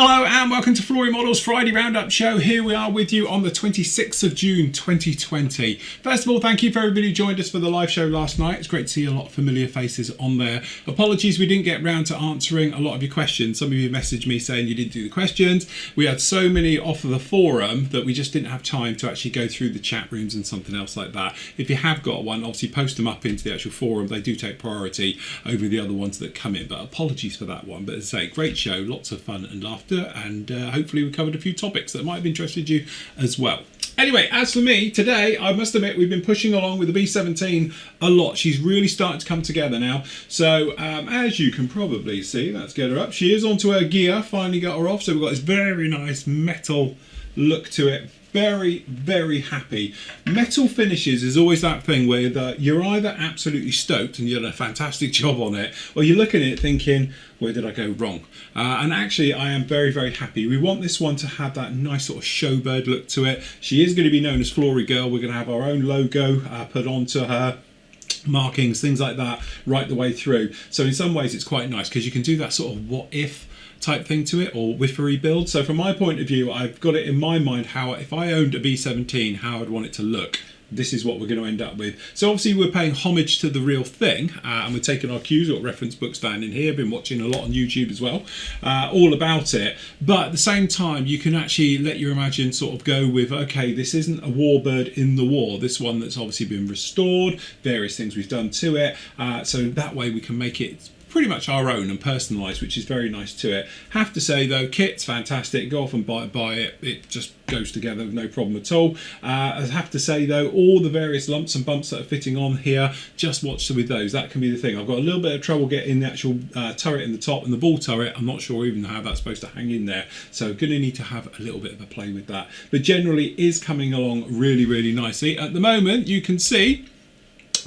Hello and welcome to Flory Models Friday Roundup Show. Here we are with you on the 26th of June 2020. First of all, thank you for everybody who joined us for the live show last night. It's great to see a lot of familiar faces on there. Apologies we didn't get round to answering a lot of your questions. Some of you messaged me saying you didn't do the questions. We had so many off of the forum that we just didn't have time to actually go through the chat rooms and something else like that. If you have got one, obviously post them up into the actual forum. They do take priority over the other ones that come in, but apologies for that one. But as I say, great show, lots of fun and laughter, and hopefully we covered a few topics that might have interested you as well. Anyway, as for me, today, I must admit, we've been pushing along with the B17 a lot. She's really starting to come together now. So, as you can probably see, let's get her up. She is onto her gear, finally got her off. So we've got this very nice metal look to it. Very, very happy. Metal finishes is always that thing where you're either absolutely stoked and you've done a fantastic job on it, or you're looking at it thinking, where did I go wrong? And actually, I am very, very happy. We want this one to have that nice sort of showbird look to it. She is going to be known as Flory Girl. We're going to have our own logo put onto her, markings, things like that, right the way through. So in some ways, it's quite nice because you can do that sort of what if type thing to it, or whiffery build. So from my point of view, I've got it in my mind how, if I owned a B17, how I'd want it to look. This is what we're going to end up with. So obviously we're paying homage to the real thing, and we're taking our cues. We've got reference books down in here. Been watching a lot on YouTube as well, all about it. But at the same time, you can actually let your imagination sort of go with, okay, this isn't a warbird in the war. This one that's obviously been restored, various things we've done to it. So that way we can make it pretty much our own and personalised, which is very nice to it. Have to say though, kit's fantastic. Go off and buy it. It just goes together with no problem at all. I have to say though, all the various lumps and bumps that are fitting on here, just watch with those. That can be the thing. I've got a little bit of trouble getting the actual turret in the top and the ball turret. I'm not sure even how that's supposed to hang in there. So going to need to have a little bit of a play with that. But generally is coming along really, really nicely. At the moment, you can see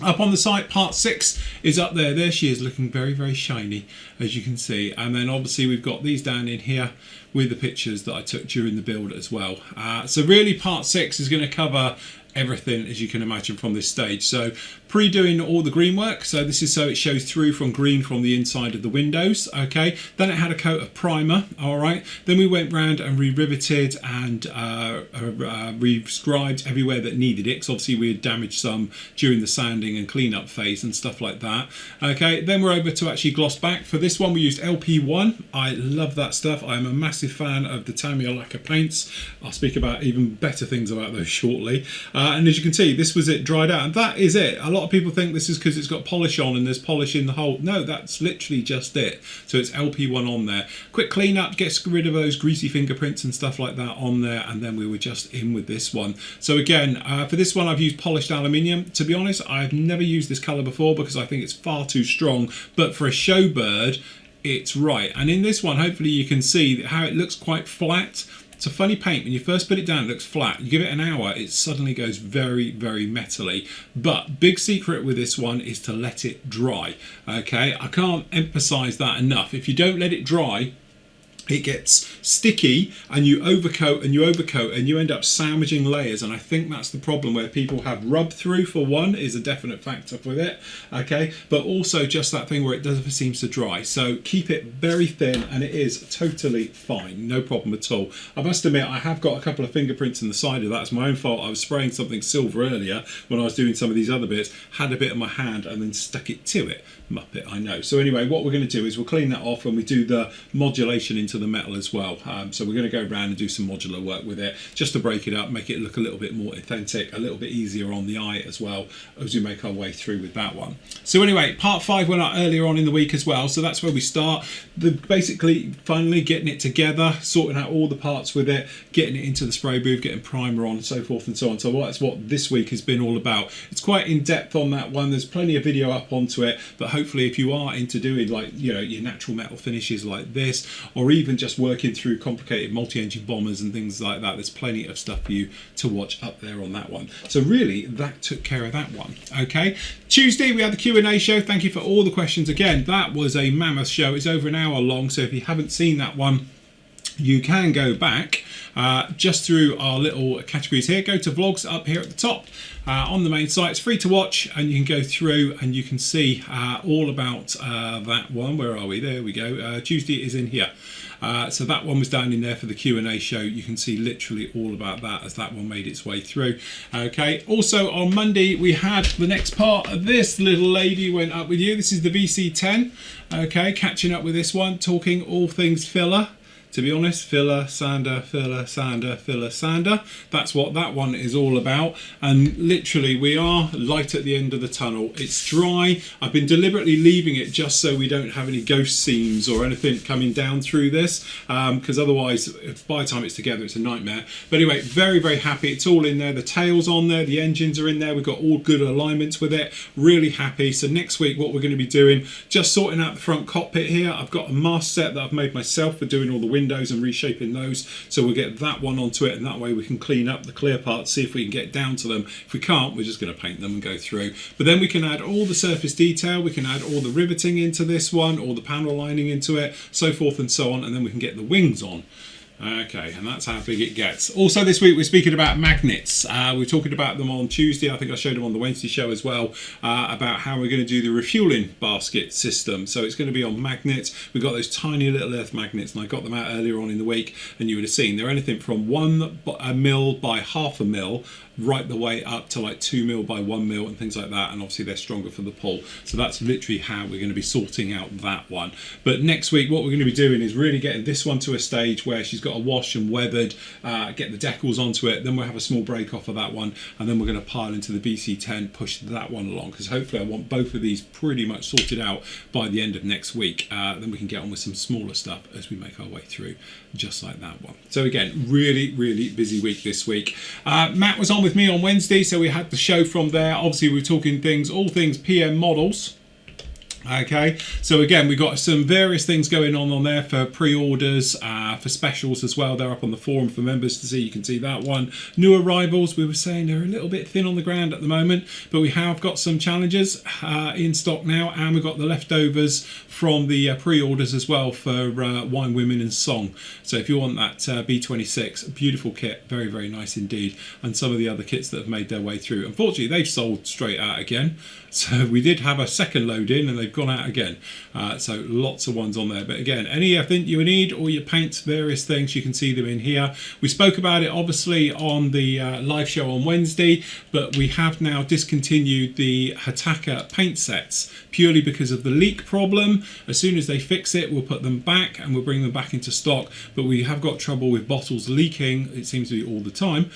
up on the site, part 6 is up there. There she is, looking very, very shiny, as you can see. And then obviously we've got these down in here with the pictures that I took during the build as well. So really part 6 is going to cover everything, as you can imagine, from this stage. So pre-doing all the green work, so this is so it shows through from green from the inside of the windows. Okay, then it had a coat of primer. All right, then we went round and re-riveted and re-scribed everywhere that needed it, because obviously we had damaged some during the sanding and cleanup phase and stuff like that. Okay, then we're over to actually gloss back. For this one we used LP1. I love that stuff. I'm a massive fan of the Tamiya lacquer paints. I'll speak about even better things about those shortly. And as you can see, this was it dried out, and that is it. A lot of people think this is because it's got polish on and there's polish in the hole. No, that's literally just it. So it's LP1 on there. Quick clean up, gets rid of those greasy fingerprints and stuff like that on there, and then we were just in with this one. So again, for this one I've used polished aluminium. To be honest, I've never used this colour before because I think it's far too strong, but for a showbird it's right. And in this one, hopefully you can see how it looks quite flat. It's a funny paint. When you first put it down, it looks flat. You give it an hour, it suddenly goes very, very metally. But big secret with this one is to let it dry. Okay, I can't emphasize that enough. If you don't let it dry, it gets sticky, and you overcoat and you overcoat and you end up sandwiching layers. And I think that's the problem, where people have rub through, for one, is a definite factor with it. Okay, but also just that thing where it never seems to dry. So keep it very thin and it is totally fine, no problem at all. I must admit, I have got a couple of fingerprints in the side of that. It's my own fault. I was spraying something silver earlier when I was doing some of these other bits, had a bit on my hand and then stuck it to it. Muppet, I know. So anyway, what we're going to do is we'll clean that off when we do the modulation into the metal as well. So we're going to go around and do some modular work with it, just to break it up, make it look a little bit more authentic, a little bit easier on the eye as well, as we make our way through with that one. So anyway, part 5 went out earlier on in the week as well, so that's where we start. Basically finally getting it together, sorting out all the parts with it, getting it into the spray booth, getting primer on, and so forth and so on. So that's what this week has been all about. It's quite in depth on that one. There's plenty of video up onto it, but hopefully if you are into doing, like, you know, your natural metal finishes like this, or even just working through complicated multi-engine bombers and things like that, there's plenty of stuff for you to watch up there on that one. So really that took care of that one. Okay, Tuesday we had the Q&A show. Thank you for all the questions again. That was a mammoth show. It's over an hour long, so if you haven't seen that one, you can go back just through our little categories here. Go to vlogs up here at the top on the main site. It's free to watch, and you can go through and you can see all about that one. Where are we? There we go. Tuesday is in here. So that one was down in there for the Q&A show. You can see literally all about that as that one made its way through. Okay, also on Monday we had the next part of this little lady went up with you. This is the VC10. Okay, catching up with this one, talking all things filler. To be honest, filler, sander, filler, sander, filler, sander. That's what that one is all about. And literally, we are light at the end of the tunnel. It's dry. I've been deliberately leaving it just so we don't have any ghost seams or anything coming down through this, because otherwise, by the time it's together, it's a nightmare. But anyway, very, very happy. It's all in there. The tail's on there. The engines are in there. We've got all good alignments with it. Really happy. So next week, what we're going to be doing, just sorting out the front cockpit here. I've got a mask set that I've made myself for doing all the windows and reshaping those, so we'll get that one onto it, and that way we can clean up the clear parts, see if we can get down to them. If we can't, we're just going to paint them and go through. But then we can add all the surface detail, we can add all the riveting into this one, all the panel lining into it, so forth and so on, and then we can get the wings on. Okay, and that's how big it gets. Also this week we're speaking about magnets. We're talking about them on Tuesday. I think I showed them on the Wednesday show as well, about how we're going to do the refueling basket system. So it's going to be on magnets. We've got those tiny little earth magnets, and I got them out earlier on in the week, and you would have seen they're anything from 1 mil by half a mil right the way up to like 2 mil by 1 mil and things like that, and obviously they're stronger for the pull. So that's literally how we're going to be sorting out that one. But next week what we're going to be doing is really getting this one to a stage where she's got a wash and weathered, get the decals onto it, then we'll have a small break off of that one, and then we're going to pile into the BC10, push that one along, because hopefully I want both of these pretty much sorted out by the end of next week. Then we can get on with some smaller stuff as we make our way through, just like that one. So again, really, really busy week this week. Matt was on with me on Wednesday, so we had the show from there. Obviously we're talking things, all things PM models. Okay, so again we've got some various things going on there for pre-orders, for specials as well. They're up on the forum for members to see. You can see that one. New arrivals, we were saying they're a little bit thin on the ground at the moment, but we have got some challenges in stock now, and we've got the leftovers from the pre-orders as well for Wine, Women and Song. So if you want that B26, beautiful kit, very, very nice indeed, and some of the other kits that have made their way through. Unfortunately, they've sold straight out again. So we did have a second load in and they've gone out again. So lots of ones on there. But again, anything you need, all your paints, various things, you can see them in here. We spoke about it obviously on the live show on Wednesday, but we have now discontinued the Hataka paint sets purely because of the leak problem. As soon as they fix it, we'll put them back and we'll bring them back into stock. But we have got trouble with bottles leaking. It seems to be all the time.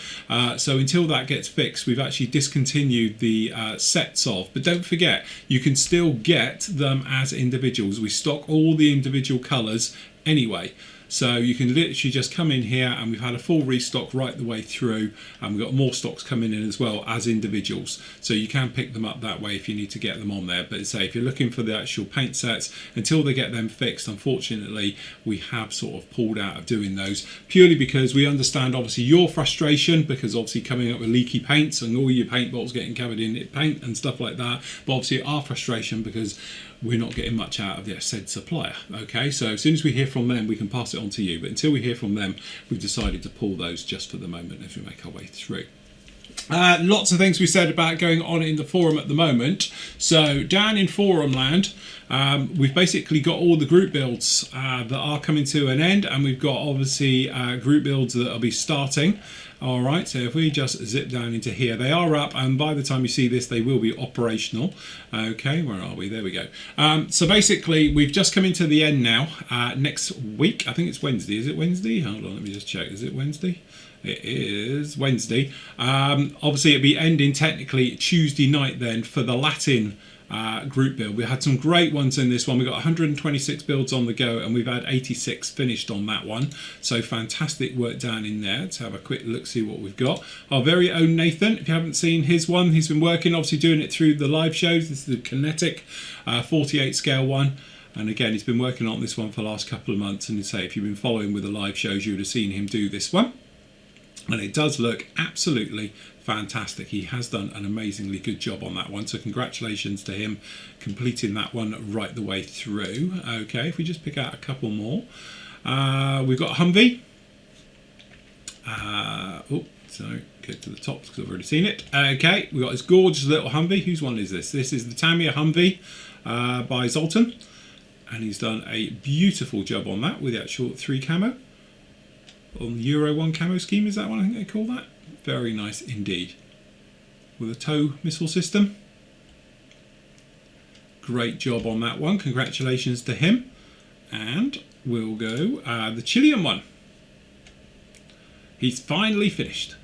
So until that gets fixed, we've actually discontinued the sets of. But don't forget, you can still get them as individuals. We stock all the individual colours anyway. So you can literally just come in here, and we've had a full restock right the way through, and we've got more stocks coming in as well as individuals. So you can pick them up that way if you need to get them on there. But say if you're looking for the actual paint sets, until they get them fixed, unfortunately, we have sort of pulled out of doing those, purely because we understand obviously your frustration, because obviously coming up with leaky paints and all your paint bottles getting covered in paint and stuff like that, but obviously our frustration because we're not getting much out of the said supplier. Okay, so as soon as we hear from them, we can pass it on to you, but until we hear from them, we've decided to pull those just for the moment as we make our way through. Lots of things we said about going on in the forum at the moment. So down in forum land, we've basically got all the group builds that are coming to an end, and we've got obviously group builds that will be starting. All right, so if we just zip down into here, they are up, and by the time you see this, they will be operational. Okay, where are we? There we go. So basically, we've just come into the end now. Next week, I think it's Wednesday. Is it Wednesday? Hold on, let me just check. Is it Wednesday? It is Wednesday. Obviously, it'll be ending technically Tuesday night then for the Latin group build. We had some great ones in this one. We got 126 builds on the go, and we've had 86 finished on that one. So fantastic work down in there. Let's have a quick look, see what we've got. Our very own Nathan, if you haven't seen his one, he's been working, obviously doing it through the live shows. This is the Kinetic 48 scale one. And again, he's been working on this one for the last couple of months. And say, if you've been following with the live shows, you would have seen him do this one. And it does look absolutely fantastic. He has done an amazingly good job on that one. So congratulations to him completing that one right the way through. Okay, if we just pick out a couple more. We've got Humvee. So go to the top because I've already seen it. Okay, we've got this gorgeous little Humvee. Whose one is this? This is the Tamiya Humvee by Zoltan. And he's done a beautiful job on that with the actual 3 camo. On the Euro 1 camo scheme, is that what I think they call that? Very nice indeed. With a tow missile system. Great job on that one. Congratulations to him. And we'll go the Chilean one. He's finally finished.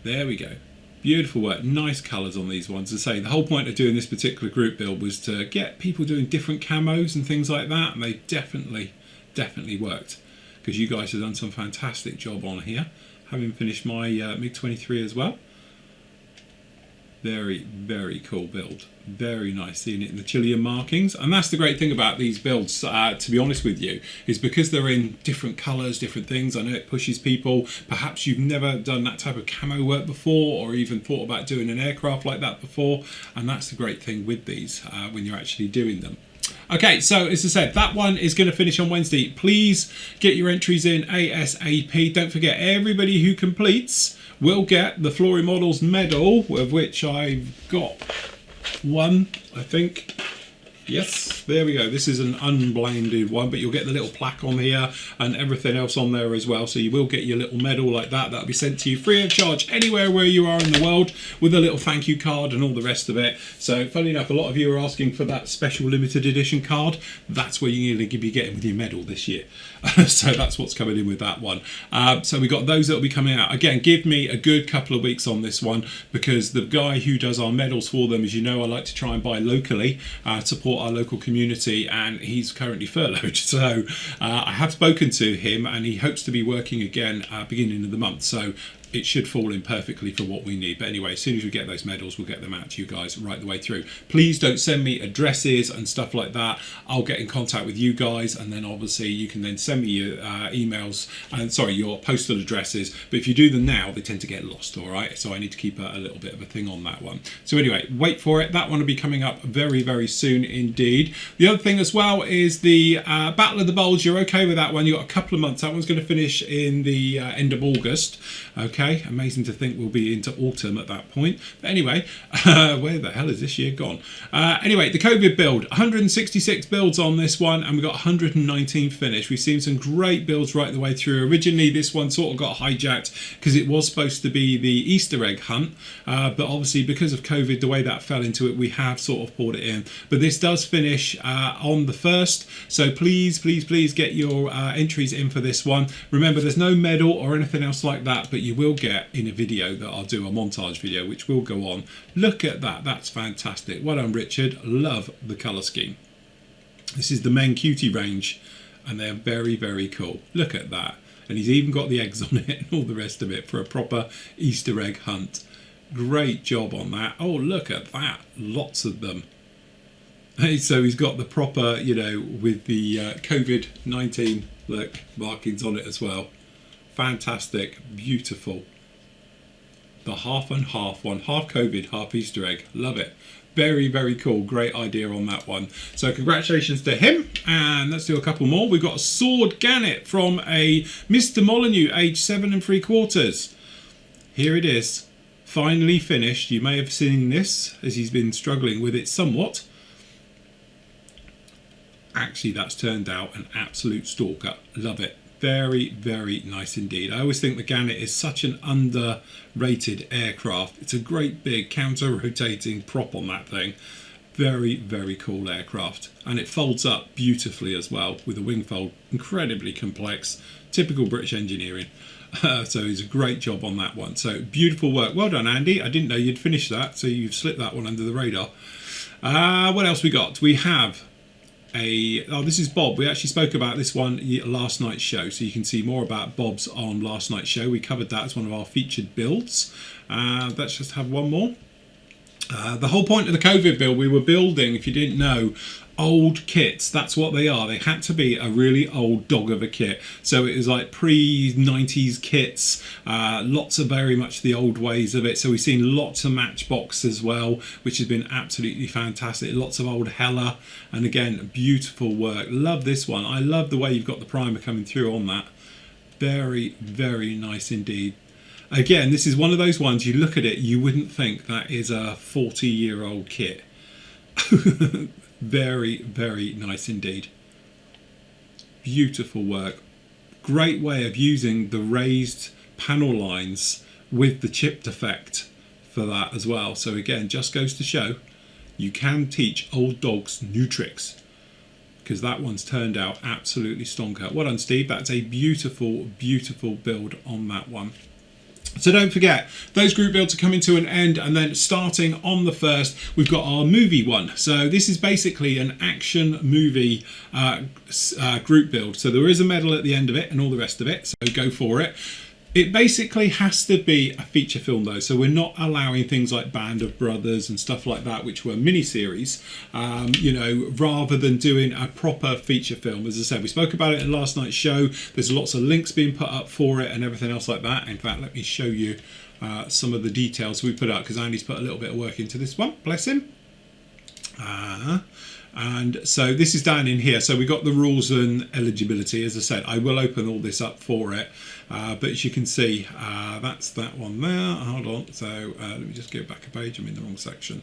There we go. Beautiful work. Nice colours on these ones. As I say, the whole point of doing this particular group build was to get people doing different camos and things like that. And they definitely worked. Because you guys have done some fantastic job on here. Having finished my MiG-23 as well. Very, very cool build. Very nice seeing it in the Chilean markings. And that's the great thing about these builds, to be honest with you, is because they're in different colours, different things. I know it pushes people. Perhaps you've never done that type of camo work before or even thought about doing an aircraft like that before. And that's the great thing with these when you're actually doing them. Okay, so as I said, that one is going to finish on Wednesday. Please get your entries in ASAP. Don't forget, everybody who completes will get the Flory Models medal, of which I've got one, I think. Yes, there we go. This is an unblended one, but you'll get the little plaque on here and everything else on there as well. So you will get your little medal like that. That'll be sent to you free of charge anywhere where you are in the world with a little thank you card and all the rest of it. So funny enough, a lot of you are asking for that special limited edition card. That's where you're going to be getting with your medal this year. So that's what's coming in with that one. So we got those that will be coming out. Again, give me a good couple of weeks on this one because the guy who does our medals for them, as you know, I like to try and buy locally, support our local community, and he's currently furloughed. So I have spoken to him and he hopes to be working again beginning of the month. So it should fall in perfectly for what we need. But anyway, as soon as we get those medals, we'll get them out to you guys right the way through. Please don't send me addresses and stuff like that. I'll get in contact with you guys, and then obviously you can then send me your emails and your postal addresses. But if you do them now, they tend to get lost, all right? So I need to keep a little bit of a thing on that one. So anyway, wait for it. That one will be coming up very, very soon indeed. The other thing as well is the Battle of the Bulge. You're okay with that one. You've got a couple of months. That one's going to finish in the end of August. Okay, amazing to think we'll be into autumn at that point. But anyway, where the hell is this year gone? Anyway, the COVID build, 166 builds on this one, and we've got 119 finished. We've seen some great builds right the way through. Originally, this one sort of got hijacked because it was supposed to be the Easter egg hunt, but obviously because of COVID, the way that fell into it, we have sort of poured it in. But this does finish on the 1st, so please, please, please get your entries in for this one. Remember, there's no medal or anything else like that, but you will get in a video that I'll do, a montage video, which will go on. Look at that. That's fantastic. Well done, Richard. Love the colour scheme. This is the Men Cutie range, and they're very, very cool. Look at that. And he's even got the eggs on it and all the rest of it for a proper Easter egg hunt. Great job on that. Oh, look at that. Lots of them. Hey, so he's got the proper, you know, with the COVID-19 look markings on it as well. Fantastic, beautiful. The half and half one, half COVID, half Easter egg. Love it. Very, very cool. Great idea on that one. So congratulations to him. And let's do a couple more. We've got a sword gannet from a Mr. Molyneux, age 7 3/4. Here it is. Finally finished. You may have seen this as he's been struggling with it somewhat. Actually, that's turned out an absolute stalker. Love it. Very, very nice indeed. I always think the Gannet is such an underrated aircraft. It's a great big counter-rotating prop on that thing. Very, very cool aircraft. And it folds up beautifully as well with a wing fold. Incredibly complex. Typical British engineering. So it's a great job on that one. So beautiful work. Well done, Andy. I didn't know you'd finished that, so you've slipped that one under the radar. What else we got? We have this is Bob. We actually spoke about this one last night's show, so you can see more about Bob's on last night's show. We covered that as one of our featured builds. Let's just have one more. The whole point of the COVID build, we were building, if you didn't know, old kits. That's what they are. They had to be a really old dog of a kit. So it was like pre-90s kits, lots of very much the old ways of it. So we've seen lots of Matchbox as well, which has been absolutely fantastic. Lots of old Hella, and again, beautiful work. Love this one. I love the way you've got the primer coming through on that. Very, very nice indeed. Again, this is one of those ones, you look at it, you wouldn't think that is a 40-year-old kit. Very, very nice indeed. Beautiful work. Great way of using the raised panel lines with the chipped effect for that as well. So again, just goes to show you can teach old dogs new tricks, because that one's turned out absolutely stonker. Well done, Steve. That's a beautiful, beautiful build on that one. So don't forget, those group builds are coming to an end, and then starting on the 1st, we've got our movie one. So this is basically an action movie group build. So there is a medal at the end of it and all the rest of it, so go for it. It basically has to be a feature film though, so we're not allowing things like Band of Brothers and stuff like that, which were mini-series, you know, rather than doing a proper feature film. As I said, we spoke about it in last night's show. There's lots of links being put up for it and everything else like that. In fact, let me show you some of the details we put up, because Andy's put a little bit of work into this one, bless him. And so this is down in here. So we got the rules and eligibility. As I said, I will open all this up for it. But as you can see, that's that one there. Hold on. So let me just go back a page. I'm in the wrong section.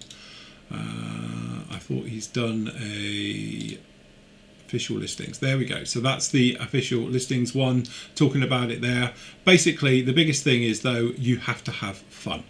I thought he's done a official listings. There we go. So that's the official listings one, talking about it there. Basically, the biggest thing is, though, you have to have fun.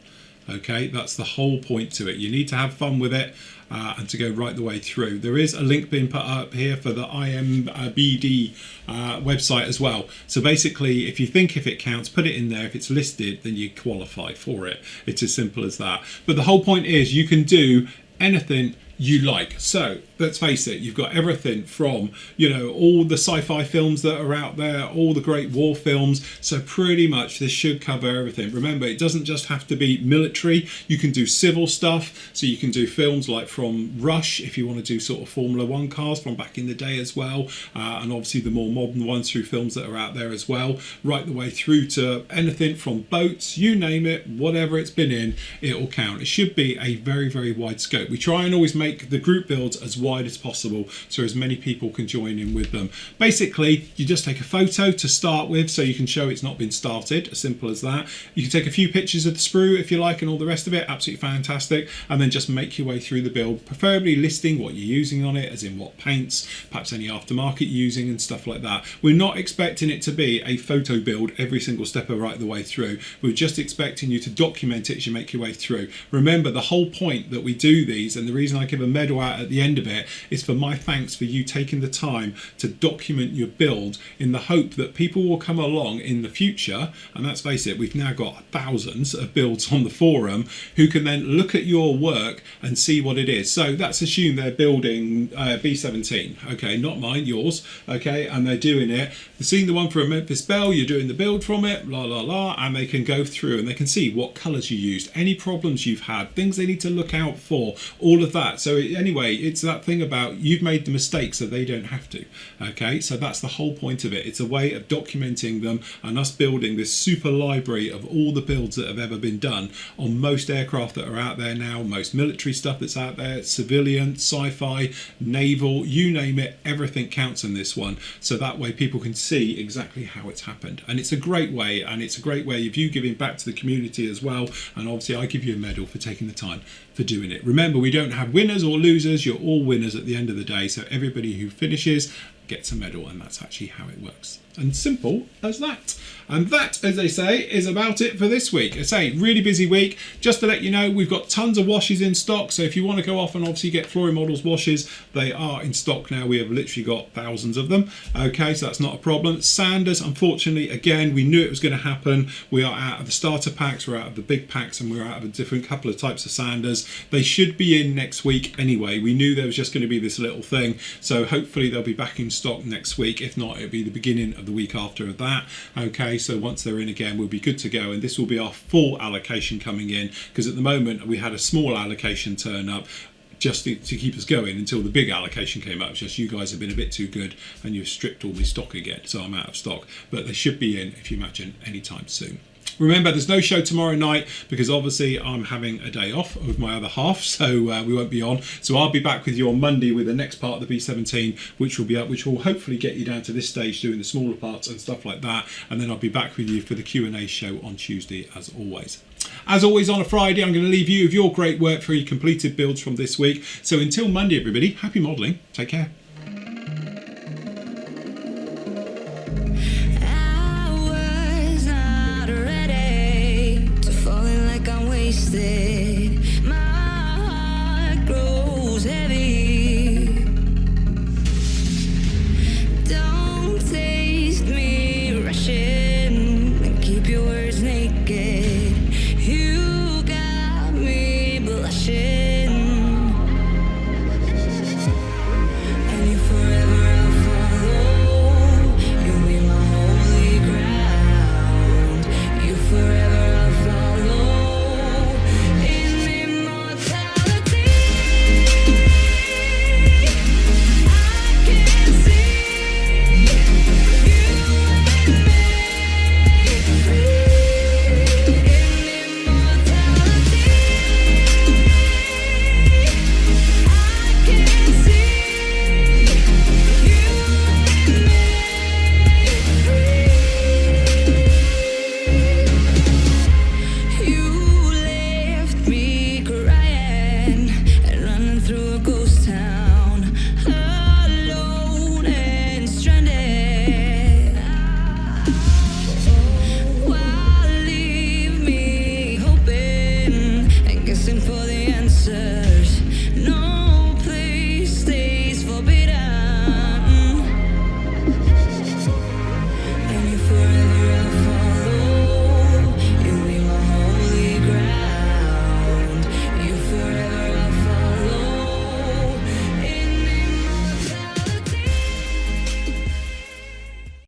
Okay, that's the whole point to it. You need to have fun with it and to go right the way through. There is a link being put up here for the IMBD website as well. So basically, if you think if it counts, put it in there. If it's listed, then you qualify for it. It's as simple as that. But the whole point is you can do anything you like. So let's face it, you've got everything from, you know, all the sci-fi films that are out there, all the great war films. So pretty much this should cover everything. Remember, it doesn't just have to be military. You can do civil stuff. So you can do films like from Rush, if you want to do sort of Formula One cars from back in the day as well. And obviously the more modern ones through films that are out there as well, right the way through to anything from boats, you name it, whatever it's been in, it will count. It should be a very, very wide scope. We try and always make the group builds as wide as possible so as many people can join in with them. Basically, you just take a photo to start with so you can show it's not been started, as simple as that. You can take a few pictures of the sprue if you like and all the rest of it, absolutely fantastic, and then just make your way through the build, preferably listing what you're using on it, as in what paints, perhaps any aftermarket you're using and stuff like that. We're not expecting it to be a photo build every single step of right the way through. We're just expecting you to document it as you make your way through. Remember, the whole point that we do these, and the reason I give a medal out at the end of it, is for my thanks for you taking the time to document your build, in the hope that people will come along in the future, and let's face it, we've now got thousands of builds on the forum, who can then look at your work and see what it is. So let's assume they're building B-17, okay, not mine, yours, okay, and they're doing it. They've seen the one for a Memphis Belle, you're doing the build from it, la la la, and they can go through and they can see what colours you used, any problems you've had, things they need to look out for, all of that. So anyway, it's that thing about you've made the mistake so they don't have to. Okay, so that's the whole point of it. It's a way of documenting them and us building this super library of all the builds that have ever been done on most aircraft that are out there now, most military stuff that's out there, civilian, sci-fi, naval, you name it, everything counts in this one. So that way people can see exactly how it's happened. And it's a great way, and it's a great way of you giving back to the community as well. And obviously I give you a medal for taking the time for doing it. Remember, we don't have winners or losers, you're all winners at the end of the day, so everybody who finishes gets a medal, and that's actually how it works. And simple as that. And that, as they say, is about it for this week. I say, really busy week. Just to let you know, we've got tons of washes in stock, so if you want to go off and obviously get Flory Models washes, they are in stock now. We have literally got thousands of them. Okay, so that's not a problem. Sanders, unfortunately, again, we knew it was going to happen. We are out of the starter packs, we're out of the big packs, and we're out of a different couple of types of sanders. They should be in next week anyway. We knew there was just going to be this little thing, so hopefully they'll be back in stock next week. If not, it'll be the beginning of the week after that. Okay, so once they're in again, we'll be good to go, and this will be our full allocation coming in, because at the moment we had a small allocation turn up just to keep us going until the big allocation came up. It's just you guys have been a bit too good and you've stripped all my stock again, so I'm out of stock, but they should be in, if you imagine, anytime soon. Remember, there's no show tomorrow night because obviously I'm having a day off with my other half, so we won't be on. So I'll be back with you on Monday with the next part of the B17, which will be up, which will hopefully get you down to this stage doing the smaller parts and stuff like that. And then I'll be back with you for the Q&A show on Tuesday, as always. As always, on a Friday, I'm going to leave you with your great work for your completed builds from this week. So until Monday, everybody, happy modelling. Take care.